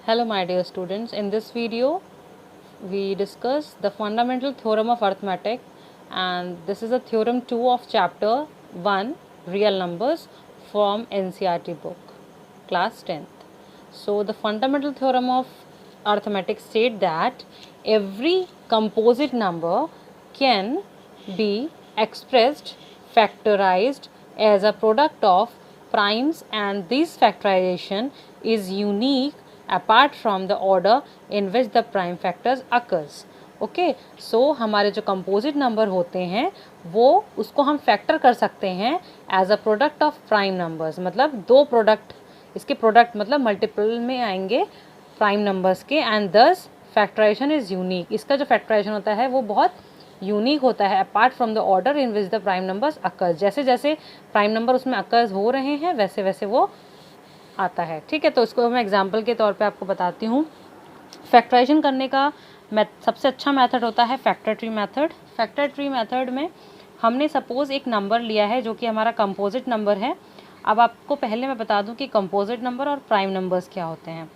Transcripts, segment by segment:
Hello my dear students, in this video we discuss the fundamental theorem of arithmetic, and this is a theorem 2 of chapter 1 real numbers from NCERT book class 10th. So the fundamental theorem of arithmetic state that every composite number can be expressed factorized as a product of primes, and this factorization is unique apart from the order in which the prime factors occurs. Okay, so हमारे जो composite number होते हैं वो उसको हम factor कर सकते हैं as a product of prime numbers, मतलब दो प्रोडक्ट, इसके प्रोडक्ट मतलब मल्टीपल में आएंगे प्राइम नंबर्स के, and this factorization is unique. इसका जो फैक्टराइजेशन होता है वो बहुत यूनिक होता है apart from the order in which the prime numbers occurs. जैसे जैसे प्राइम नंबर उसमें अकर्स हो रहे हैं वैसे वैसे वो आता है। ठीक है, तो इसको मैं एग्जांपल के तौर पे आपको बताती हूँ। फैक्टराइजेशन करने का सबसे अच्छा मेथड होता है factor tree method. Factor tree method में हमने सपोज़ एक नंबर लिया है जो कि हमारा कंपोजिट नंबर है। अब आपको पहले मैं बता दूं कि कंपोजिट नंबर और प्राइम नंबर्स क्या होते हैं।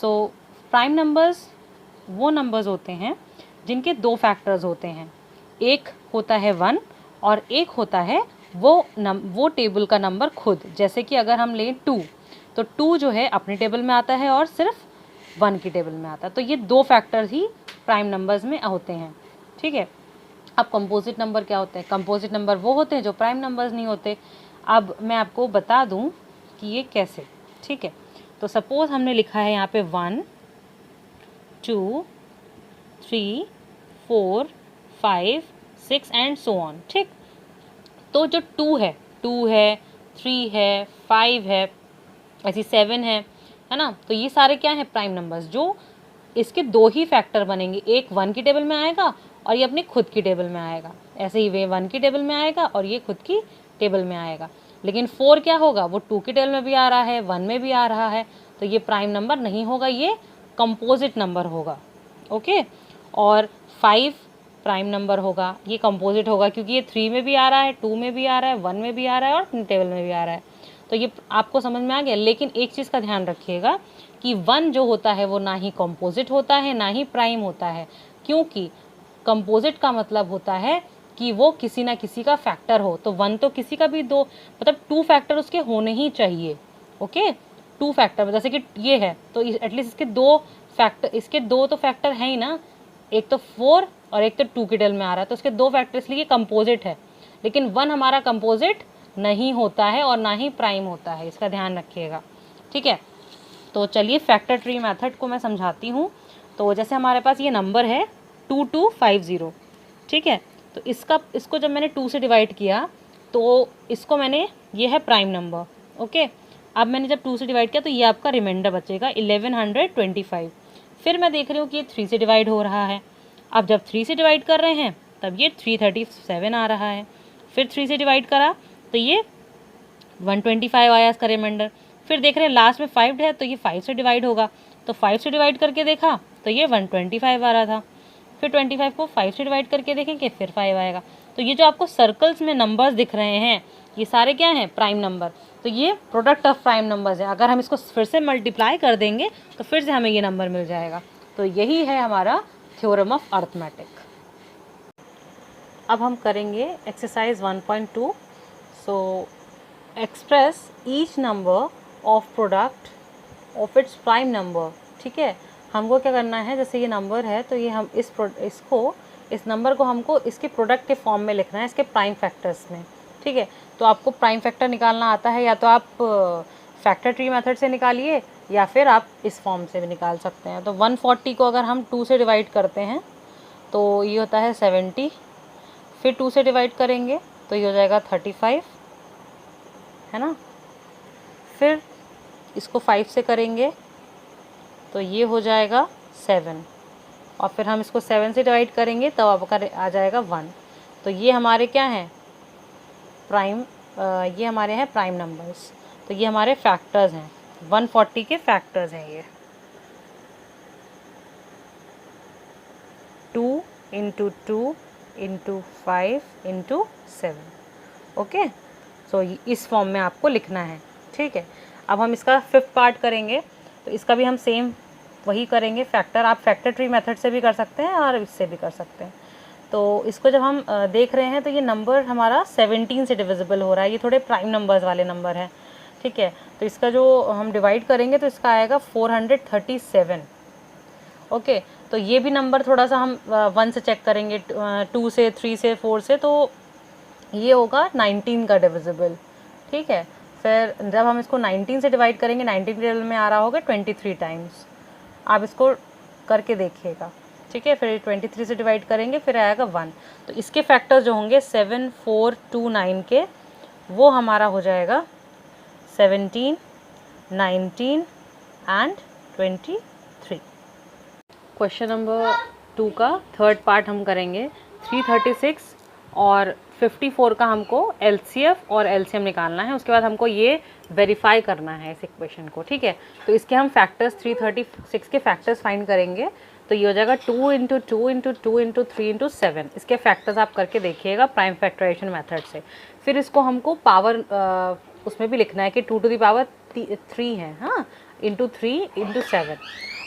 सो प्राइम नंबर्स वो नंबर्स होते हैं जिनके दो फैक्टर्स होते हैं, एक होता है 1 और एक होता है वो टेबल का नंबर खुद। जैसे कि अगर हम लें 2, तो 2 जो है अपनी टेबल में आता है और सिर्फ 1 की टेबल में आता है। तो ये दो फैक्टर्स ही प्राइम नंबर्स में होते हैं। ठीक है, अब कंपोजिट नंबर क्या होते हैं? कंपोजिट नंबर वो होते हैं जो प्राइम नंबर्स नहीं होते। अब मैं आपको बता दूं कि ये कैसे। ठीक है, तो सपोज़ हमने लिखा है यहाँ पे 1 2 3 4 5 6 एंड सो ऑन। ठीक, तो जो 2 है 3 है 5 है ऐसी 7 है ना, तो ये सारे क्या हैं? प्राइम नंबर्स, जो इसके दो ही फैक्टर बनेंगे, एक 1 की टेबल में आएगा और ये अपनी खुद की टेबल में आएगा। ऐसे ही वे 1 की टेबल में आएगा और ये खुद की टेबल में आएगा। लेकिन 4 क्या होगा? वो 2 की टेबल में भी आ रहा है, 1 में भी आ रहा है, तो ये प्राइम नंबर नहीं होगा, ये कंपोजिट नंबर होगा। ओके, और 5 प्राइम नंबर होगा, ये कंपोजिट होगा क्योंकि ये 3 में भी आ रहा है, 2 में भी आ रहा है, 1 में भी आ रहा है और टेबल में भी आ रहा है। तो ये आपको समझ में आ गया। लेकिन एक चीज़ का ध्यान रखिएगा कि 1 जो होता है वो ना ही कंपोजिट होता है ना ही प्राइम होता है, क्योंकि कंपोजिट का मतलब होता है कि वो किसी ना किसी का फैक्टर हो। तो 1 तो किसी का भी दो, मतलब 2 फैक्टर उसके होने ही चाहिए। ओके, 2 फैक्टर, जैसे कि ये है तो एटलीस्ट इसके दो फैक्टर, इसके दो तो फैक्टर हैं ही ना, एक तो 4 और एक तो 2 की टेबल में आ रहा है, तो इसके दो फैक्टर, इसलिए कंपोजिट है। लेकिन 1 हमारा कंपोजिट नहीं होता है और ना ही प्राइम होता है, इसका ध्यान रखिएगा। ठीक है, तो चलिए फैक्टर ट्री मेथड को मैं समझाती हूँ। तो जैसे हमारे पास ये नंबर है 2250। ठीक है, तो इसको जब मैंने 2 से डिवाइड किया तो इसको मैंने, ये है प्राइम नंबर। ओके, अब मैंने जब 2 से डिवाइड किया तो ये आपका रिमाइंडर बचेगा 1125। फिर मैं देख रही हूँ कि ये 3 से डिवाइड हो रहा है। अब जब 3 से डिवाइड कर रहे हैं तब ये 337 आ रहा है। फिर 3 से डिवाइड करा तो ये 125 आया इसका रिमाइंडर। फिर देख रहे हैं लास्ट में 5 है तो ये 5 से डिवाइड होगा, तो 5 से डिवाइड करके देखा तो ये 125 आ रहा था। फिर 25 को 5 से डिवाइड करके देखेंगे फिर 5 आएगा। तो ये जो आपको सर्कल्स में नंबर्स दिख रहे हैं ये सारे क्या हैं? Prime number. तो ये प्रोडक्ट ऑफ प्राइम नंबर्स है। अगर हम इसको फिर से मल्टीप्लाई कर देंगे तो फिर से हमें ये नंबर मिल जाएगा। तो यही है हमारा थ्योरम ऑफ अर्थमेटिक। अब हम करेंगे exercise 1.2। So express each number of product of its prime number. ठीक है, हमको क्या करना है, जैसे ये नंबर है तो ये हम इस नंबर को हमको इसके प्रोडक्ट के फॉर्म में लिखना है, इसके प्राइम फैक्टर्स में। ठीक है, तो आपको प्राइम फैक्टर निकालना आता है, या तो आप फैक्टर ट्री मेथड से निकालिए या फिर आप इस फॉर्म से भी निकाल सकते हैं। तो 140 को अगर हम 2 से डिवाइड करते हैं तो ये होता है 70। फिर 2 से डिवाइड करेंगे तो ये हो जाएगा 35, है ना। फिर इसको 5 से करेंगे तो ये हो जाएगा 7, और फिर हम इसको 7 से डिवाइड करेंगे तो आपका आ जाएगा 1। तो ये हमारे क्या हैं? प्राइम, ये हमारे हैं प्राइम नंबर्स। तो ये हमारे फैक्टर्स हैं, 140 के फैक्टर्स हैं ये। 2 × 2 × 5 × 7। ओके, सो इस फॉर्म में आपको लिखना है। ठीक है, अब हम इसका 5th पार्ट करेंगे, तो इसका भी हम सेम वही करेंगे फैक्टर। आप फैक्टर ट्री मेथड से भी कर सकते हैं और इससे भी कर सकते हैं। तो इसको जब हम देख रहे हैं तो ये नंबर हमारा 17 से डिविजिबल हो रहा है। ये थोड़े प्राइम नंबर्स वाले नंबर हैं, ठीक है। तो इसका जो हम डिवाइड करेंगे तो इसका आएगा 437। ओके, तो ये भी नंबर थोड़ा सा हम 1 से चेक करेंगे, 2 से, 3 से, 4 से, तो ये होगा 19 का डिविजिबल, ठीक है। फिर जब हम इसको 19 से डिवाइड करेंगे, 19 टेबल में आ रहा होगा 23 टाइम्स। आप इसको करके देखिएगा, ठीक है। फिर 23 से डिवाइड करेंगे, फिर आएगा 1। तो इसके फैक्टर्स जो होंगे 7, 4, 2, 9 के, वो हमारा हो जाएगा 17, 19 एंड 23। क्वेश्चन नंबर 2 का थर्ड पार्ट हम करेंगे। 336 और 54 का हमको एलसीएफ और एलसीएम निकालना है। उसके बाद हमको ये वेरीफाई करना है इस इक्वेशन को, ठीक है। तो इसके हम फैक्टर्स 336 के फैक्टर्स फाइंड करेंगे। तो ये हो जाएगा 2 × 2 × 2 × 3 × 7। इसके फैक्टर्स आप करके देखिएगा प्राइम फैक्टराइजेशन मेथड से। फिर इसको हमको पावर उसमें भी लिखना है कि 2 to the power 3 है, हाँ, इंटू 3 × 7।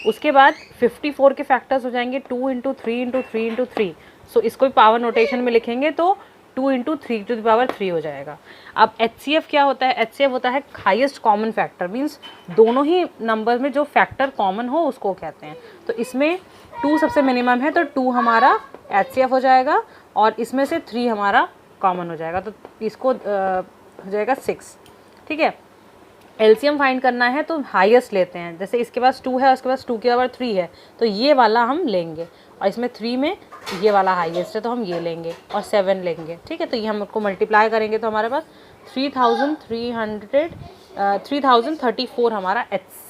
उसके बाद 54 के फैक्टर्स हो जाएंगे 2 × 3 × 3 × 3। सो इसको भी पावर नोटेशन में लिखेंगे तो 2 × 3 to the power 3 हो जाएगा। अब HCF क्या होता है? HCF होता है हाईएस्ट कॉमन फैक्टर, मीन्स दोनों ही नंबर में जो फैक्टर कॉमन हो उसको कहते हैं। तो इसमें 2 सबसे मिनिमम है, तो 2 हमारा HCF हो जाएगा और इसमें से 3 हमारा कॉमन हो जाएगा, तो इसको हो जाएगा 6, ठीक है। एलसीएम फाइंड करना है तो हाईएस्ट लेते हैं। जैसे इसके पास 2 है, उसके पास 2 के पावर 3 है, तो ये वाला हम लेंगे, और इसमें 3 में ये वाला हाईएस्ट है तो हम ये लेंगे, और 7 लेंगे, ठीक है। तो ये हम उसको मल्टीप्लाई करेंगे तो हमारे पास 3034 हमारा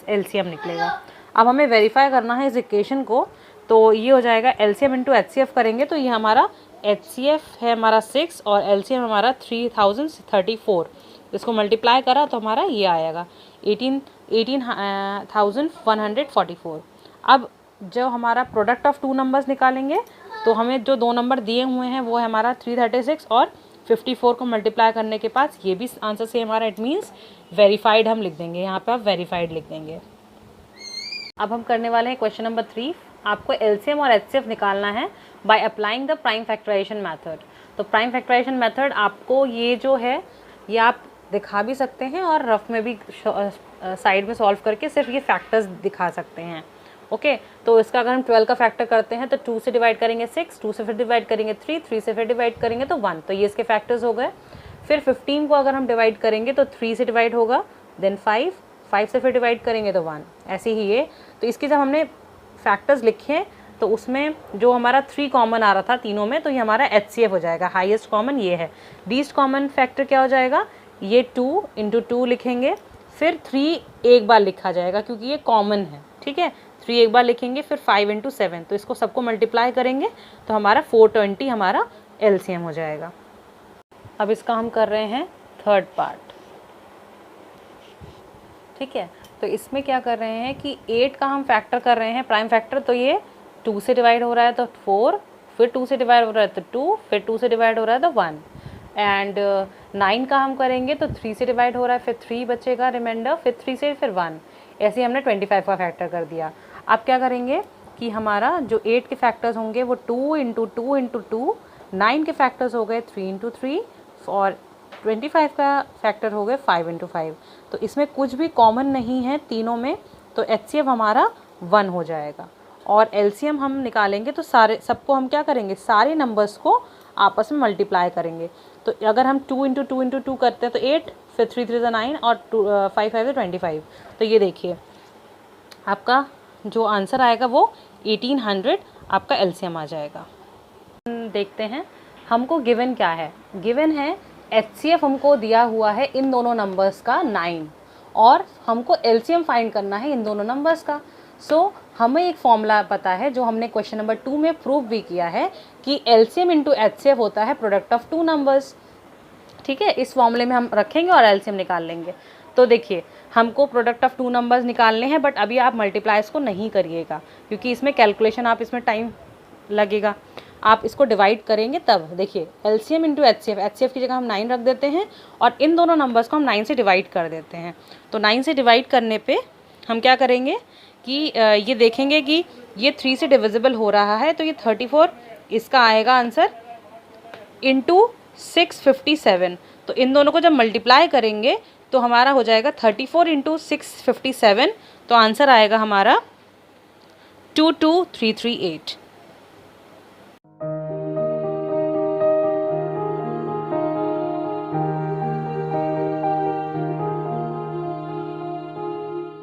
एलसीएम निकलेगा। अब हमें वेरीफाई करना है इस इक्वेशन को, तो ये हो जाएगा एलसीएम इंटू एचसीएफ करेंगे तो ये हमारा एचसीएफ है हमारा 6 और एलसीएम हमारा 3034। इसको मल्टीप्लाई करा तो हमारा ये आएगा 18,144। अब जब हमारा प्रोडक्ट ऑफ 2 नंबर्स निकालेंगे तो हमें जो 2 नंबर दिए हुए हैं वो है हमारा 336 और 54 को मल्टीप्लाई करने के पास ये भी आंसर से हमारा, इट मीन्स वेरीफाइड हम लिख देंगे, यहाँ पे आप वेरीफाइड लिख देंगे। अब हम करने वाले हैं क्वेश्चन नंबर 3। आपको एलसीएम और एचसीएफ निकालना है by applying the prime factorization method. तो प्राइम फैक्टराइजेशन मेथड आपको ये जो है ये आप दिखा भी सकते हैं और रफ में भी साइड में सॉल्व करके सिर्फ ये फैक्टर्स दिखा सकते हैं, ओके। तो इसका अगर हम 12 का फैक्टर करते हैं तो 2 से डिवाइड करेंगे 6, 2 से फिर डिवाइड करेंगे 3, 3 से फिर डिवाइड करेंगे तो 1, तो ये इसके फैक्टर्स हो गए। फिर 15 को अगर हम डिवाइड करेंगे तो 3 से डिवाइड होगा, देन 5, 5 से फिर डिवाइड करेंगे तो 1, ऐसे ही ये। तो इसके जब हमने फैक्टर्स लिखे तो उसमें जो हमारा 3 कॉमन आ रहा था तीनों में, तो ये हमारा HCF हो जाएगा, हाईएस्ट कॉमन ये है। लीस्ट कॉमन फैक्टर क्या हो जाएगा, ये 2 × 2 लिखेंगे, फिर 3 एक बार लिखा जाएगा क्योंकि ये कॉमन है, ठीक है। 3 एक बार लिखेंगे, फिर 5 × 7, तो इसको सबको मल्टीप्लाई करेंगे तो हमारा 420 हमारा LCM हो जाएगा। अब इसका हम कर रहे हैं थर्ड पार्ट, ठीक है। तो इसमें क्या कर रहे हैं कि 8 का हम फैक्टर कर रहे हैं प्राइम फैक्टर, तो ये 2 से डिवाइड हो रहा है तो 4, फिर 2 से डिवाइड हो रहा है तो 2, फिर 2 से डिवाइड हो रहा है तो 1। एंड 9 का हम करेंगे तो 3 से डिवाइड हो रहा है, फिर 3 बचेगा रिमाइंडर, फिर 3 से फिर 1, ऐसे ही हमने 25 का फैक्टर कर दिया। अब क्या करेंगे कि हमारा जो 8 के फैक्टर्स होंगे वो 2 × 2 × 2, 9 के फैक्टर्स हो गए 3 × 3 और 25 का फैक्टर हो गए 5 × 5। तो इसमें कुछ भी कॉमन नहीं है तीनों में, तो HCF हमारा 1 हो जाएगा। और LCM हम निकालेंगे तो सबको हम क्या करेंगे, सारे नंबर्स को आपस में मल्टीप्लाई करेंगे। तो अगर हम 2 × 2 × 2 करते हैं तो 8, फिर 3 × 3 = 9 और 5 × 5 = 25। तो ये देखिए आपका जो आंसर आएगा वो 1800 आपका LCM आ जाएगा। देखते हैं हमको गिवन क्या है। गिवन है HCF हमको दिया हुआ है इन दोनों नंबर्स का 9 और हमको LCM फाइंड करना है इन दोनों नंबर्स का। सो हमें एक फॉर्मूला पता है जो हमने क्वेश्चन नंबर 2 में प्रूव भी किया है कि LCM इंटू HCF होता है प्रोडक्ट ऑफ 2 नंबर्स, ठीक है। इस फॉर्मूले में हम रखेंगे और LCM निकाल लेंगे। तो देखिए हमको प्रोडक्ट ऑफ 2 नंबर्स निकालने हैं, बट अभी आप मल्टीप्लाइज को नहीं करिएगा क्योंकि इसमें कैलकुलेशन आप इसमें टाइम लगेगा, आप इसको डिवाइड करेंगे तब। देखिए LCM इंटू HCF की जगह हम 9 रख देते हैं और इन दोनों नंबर्स को हम 9 से डिवाइड कर देते हैं। तो 9 से डिवाइड करने पे हम क्या करेंगे कि ये देखेंगे कि ये 3 से डिविजिबल हो रहा है, तो ये 34 इसका आएगा आंसर इंटू 657। तो इन दोनों को जब मल्टीप्लाई करेंगे तो हमारा हो जाएगा 34 इंटू 657, तो आंसर आएगा हमारा 22338।